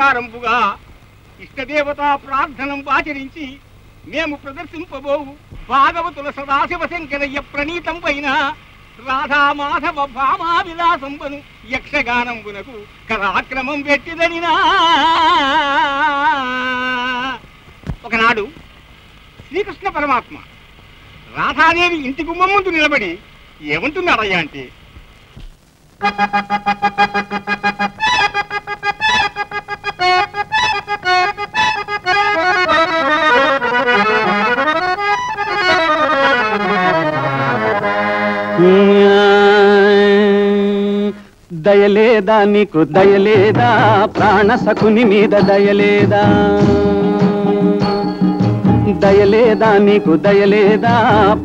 ప్రకారంపుగా ఇష్టదేవతా ప్రార్థనం ఆచరించి మేము ప్రదర్శింపబోవు భాగవతుల సదాశివ శంకరయ్య ప్రణీతం పైన రాధామాధవ భామా విలాసంబను యక్షగానంబునకు కరాక్రమం పెట్టిదనినా. ఒకనాడు శ్రీకృష్ణ పరమాత్మ రాధాదేవి ఇంటి గుమ్మం ముందు నిలబడి ఏమంటున్నాడయ్యా అంటే, దయలేదా నీకు దయలేదా, ప్రాణ సకుని మీద దయలేదా, దయలేదా నీకు దయలేదా,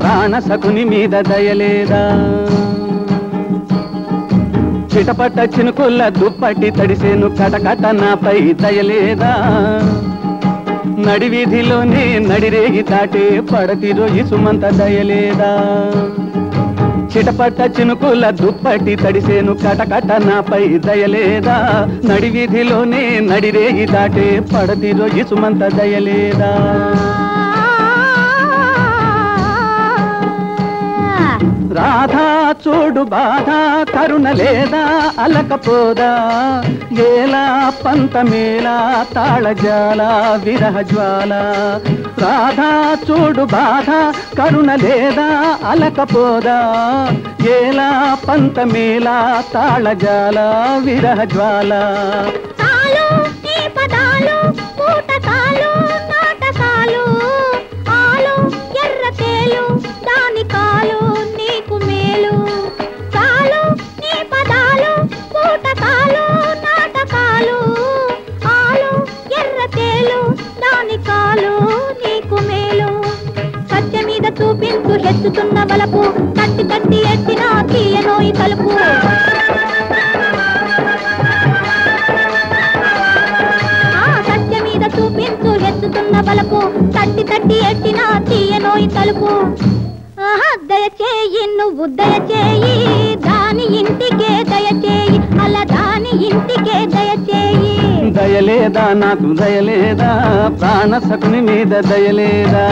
ప్రాణ సకుని మీద దయలేదా, చిటపట చినుకుల్ల దుప్పటి తడిసేను కటకట నాపై దయలేదా, నడివీధిలోనే నడిరేగి దాటే పడతిరో ఇసుమంత దయలేదా, చిటపట చినుకుల దుప్పటి తడిసేను కటకట నాపై దయలేదా, నడివీధిలోనే నడిరేగి దాటే పడతిరో ఇసుమంత దయలేదా, రాధా చూడు బాధ కరుణ లేదా అలకపోదా, ఏలా పంతమేలా తాళజాల విరహ జ్వాల, రాధా చూడు బాధ కరుణ లేదా అలకపోదా, ఏలా పంతమేలా తాళజాల విరహ జ్వాల, చూపించు హెచ్చుతున్న బలపు తట్టి తట్టి ఎత్తిన తీయనోయి తలుపు, సత్య మీద చూపించు హెచ్చుతున్న బలపు తట్టి తట్టి ఎత్తిన తీయనోయి తలుపు, దయచేయి నువ్వు దయచేయి దాని ఇంటికే దయచేయి, అలా దాని ఇంటికే దయచేయి, దయలేదా నాకు దయలేదా, ప్రాణ సకుని మీద దయలేదా,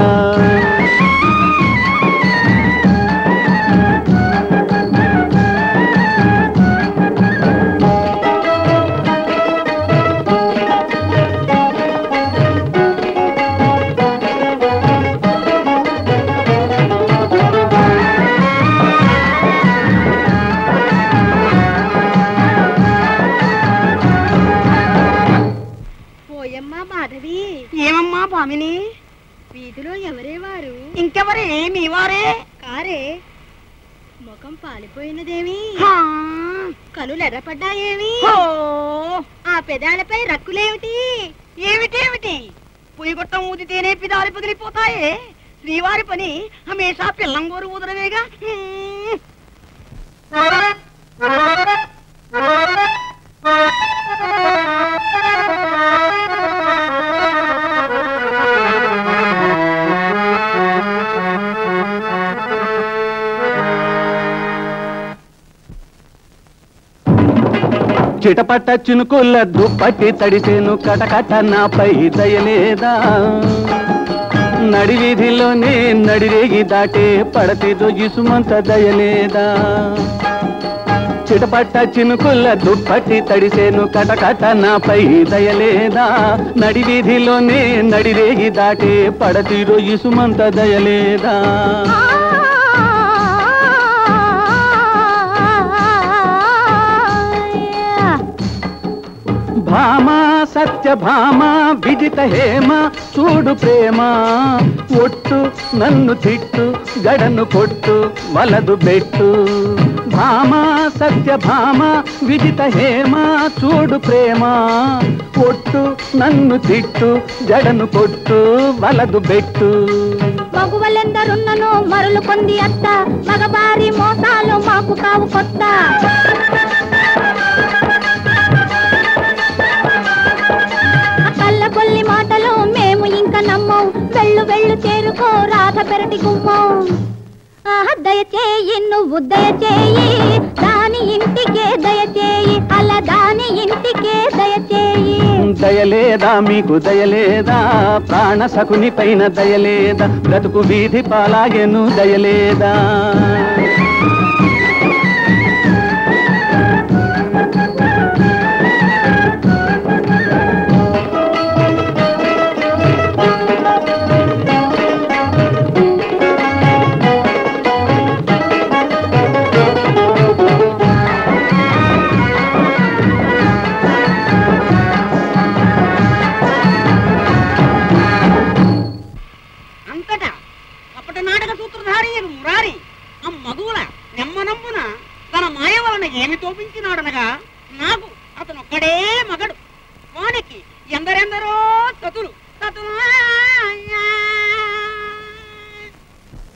ఏమమ్మా పామిని వీధిలో ఎవరే వారు? ఇంకెవరే మీ వారే కారే, ముఖం పాలిపోయినదేమి, కనులు ఎర్రపడ్డాయేమి, ఆ పెదాలపై రక్కులేమిటి? ఏమిటేమిటి పొయ్యిగొట్టం ఊదితేనే పిదాలు పగిలిపోతాయే, శ్రీవారి పని హమేషా పిల్లంగోరు ఊదరవేగా. చిటపట చినుకుల దుప్పటి తడిసేను కటకట నాపై దయలేదా, నడివీధిలోనే నడిరేగి దాటే పడతిదో ఇసుమంత దయలేదా, చిటపట చినుకుల దుప్పటి తడిసేను కటకట నాపై దయలేదా, నడివీధిలోనే నడిరేగి దాటే పడతిదో ఇసుమంత దయలేదా, భామా సత్య భామా విజిత హేమ చూడు ప్రేమ, ఒట్టు నన్ను తిట్టు గడను కొట్టు వలదు బెట్టు, భామా సత్య భామా విజిత హేమ చూడు ప్రేమ, ఒట్టు నన్ను తిట్టు జడను కొట్టు వలదు బెట్టు, మగువలెందరున్నను మరులు పొంది అత్త, మగబారి మోసాలు మాకు కావు కొత్త, కొల్లి మాటలు మేము ఇంకా నమ్మం, వెళ్ళు వెళ్ళు చేరుకో రాధ పెరటి గుమ్మం, దయచేయి నువ్వు దయచేయి దాని ఇంటికే దయచేయి, అలా దాని ఇంటికే దయచేయి, దయలేదా మీకు దయలేదా ప్రాణ సకుని పైన దయలేదా బ్రతుకు వీధి పాలాగెను దయలేదా ఏమి తోపించినాడనగా నాకు అతను ఒక్కడే మగడు వానికి ఎందరెందరో తతులు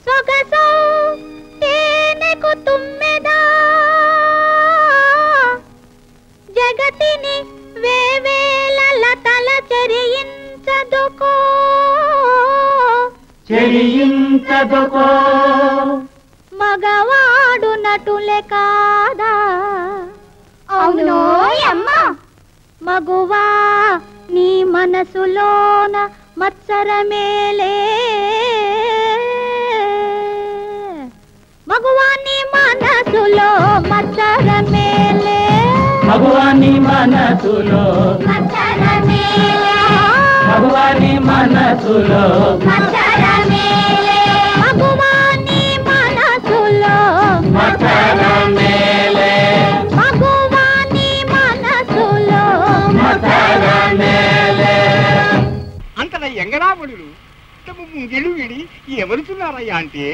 సొగసో తేనెకు తుమ్మెదా జగతిని వేవేల లతల చెరియించదుకో మగవాడు నటులే కాదా అవును అమ్మా మగువా నీ మనసులోన మత్సరమేలే మగువా నీ మనసులో మత్సరమేలే మగువా నీ మనసులో మత్సరమేలే మగువా నీ మనసులో మత్సరమేలే మగువా నీ మనసులో మతరమేలే మగువా నీ మనసులో మతరమేలే అంతట ఎంగరాబడులు తమ ముంగిళ్ళు విడి ఎవరుతున్నారయ్యా అంటే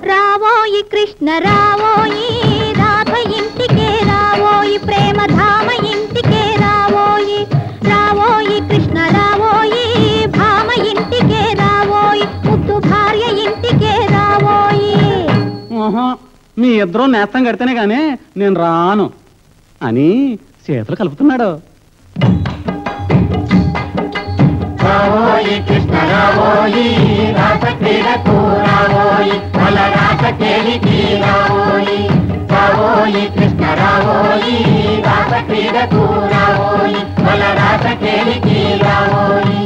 రావోయి కృష్ణ రావోయి రాధ ఇంటికే రావోయి ప్రేమధామ ఇంటికే రావోయి రావోయి కృష్ణ రావోయి భామ ఇంటికే రావోయి ముద్దు భార్య ఇంటికే రావోయి మీ ఇద్దరు నేస్తం కడితేనే గానీ నేను రాను అని చేతులు కలుపుతున్నాడు రావోయి కృష్ణ రావోయి రాస క్రీడకు రావోయి వల రాస కేలికి రావోయి రావోయి కృష్ణ రావోయి రాస క్రీడకు రావోయి వల రాస కేలికి రావోయి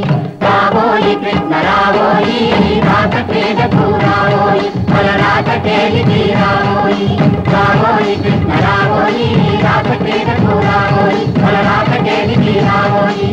రావోయి కృష్ణ రావోయి రాస క్రీడకు రావోయి వల రాస కేలికి రావోయి రావోయి కృష్ణ రావోయి రాస క్రీడకు రావోయి వల రాస కేలికి రావోయి